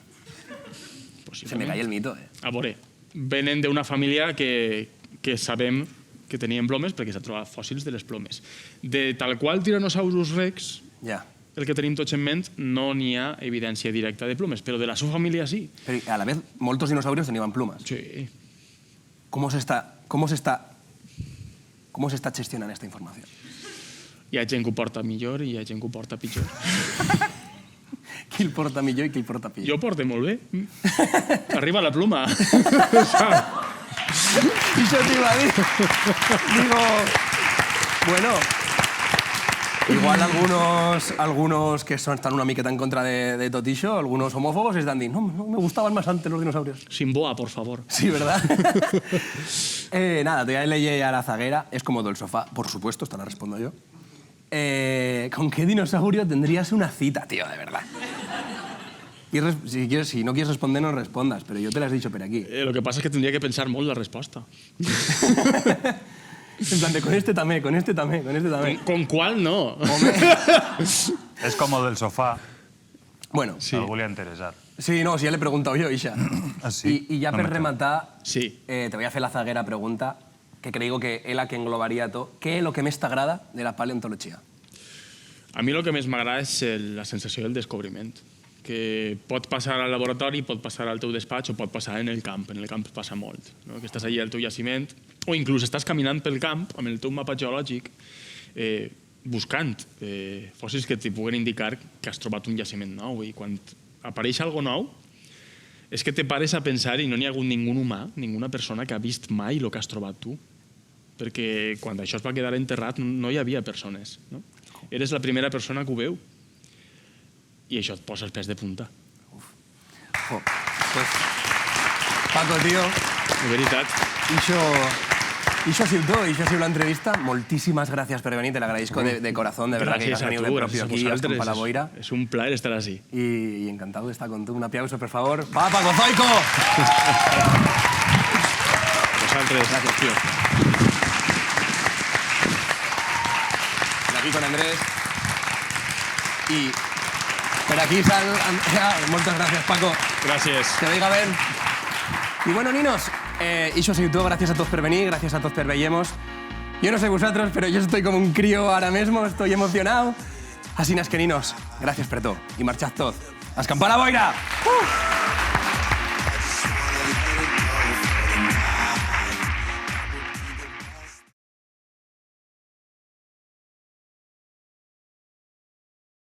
Possiblement. Se me cae el mito, eh? A veure, venen d'una família que sabem que tenien plomes perquè s'ha trobat fòssils de les plomes. De tal qual Tyrannosaurus rex, Ya. el que tenim tots en ment, no n'hi ha evidència directa de plomes, però de la seva família sí. Pero a la vez, moltos dinosaurios tenían plumas. Sí. ¿Cómo se está gestionando esta información? Hi ha gent que ho porta millor i hi ha gent que ho porta pitjor. Qui el porta millor i qui el porta pitjor? Jo ho porto molt bé. Arriba la pluma. Això t'ho iba a dir. Digo, bueno, igual algunos que están una miqueta en contra de tot això, algunos homófobos están diciendo, no, me gustaban más antes los dinosaurios. Sin boa, por favor. Sí, ¿verdad? Nada, te voy a leer a la zaguera. Es cómodo el sofá, por supuesto, esta la respondo yo. ¿Con qué dinosaurio tendrías una cita, tío, de verdad? Si no quieres responder, no respondas, pero yo te lo has dicho por aquí. Lo que pasa es que tendría que pensar molt la resposta. En plan de con este también. ¿Con cuál no? Es como del sofá. Bueno. Sí. Algú li ha interessat. Sí, no, si ya le he preguntado yo, Isha. Ah, sí? Y ya No per me rematar, sí. Te voy a hacer la zaguera pregunta, que creo que es la que englobaría todo. ¿Qué es lo que més t'agrada de la paleontología? A mi el que més m'agrada és la sensació del descobriment. que pot passar al laboratori, pot passar al teu despatx o pot passar en el camp. En el camp passa molt, no? Que estàs allà al teu jaciment o inclús estàs caminant pel camp amb el teu mapa geològic buscant fòssils que t'hi puguen indicar que has trobat un jaciment nou. I quan apareix algo nou és que te pares a pensar i no n'hi ha hagut ningú humà, ninguna persona que ha vist mai el que has trobat tu. Perquè quan això es va quedar enterrat no hi havia persones. No? Eres la primera persona que ho veu. I això et posa els pèls de punta. Pues, Paco, tío. De veritat. Això ha sido todo, això ha sido la entrevista. Moltísimas gracias por venir, te lo agradezco de corazón, de verdad, que has venido de propio aquí, has con Palaboira. Es un placer estar así. Y encantado de estar con tú. Un aplauso, por favor. ¡Va, Paco Zoico! Vosaltres. Gracias, tío. Aquí con Andrés. Y per aquí sal Andrea. Muchas gracias, Paco. Gracias. Que venga a ver. Y bueno, ninos, això ha sido todo. Gracias a todos por venir, gracias a todos por veillemos. Yo no sé vosotros, pero yo estoy como un crío ahora mismo, estoy emocionado. Así nas que ninos, gracias por todo. Y marchad todos. ¡Escampar la boira!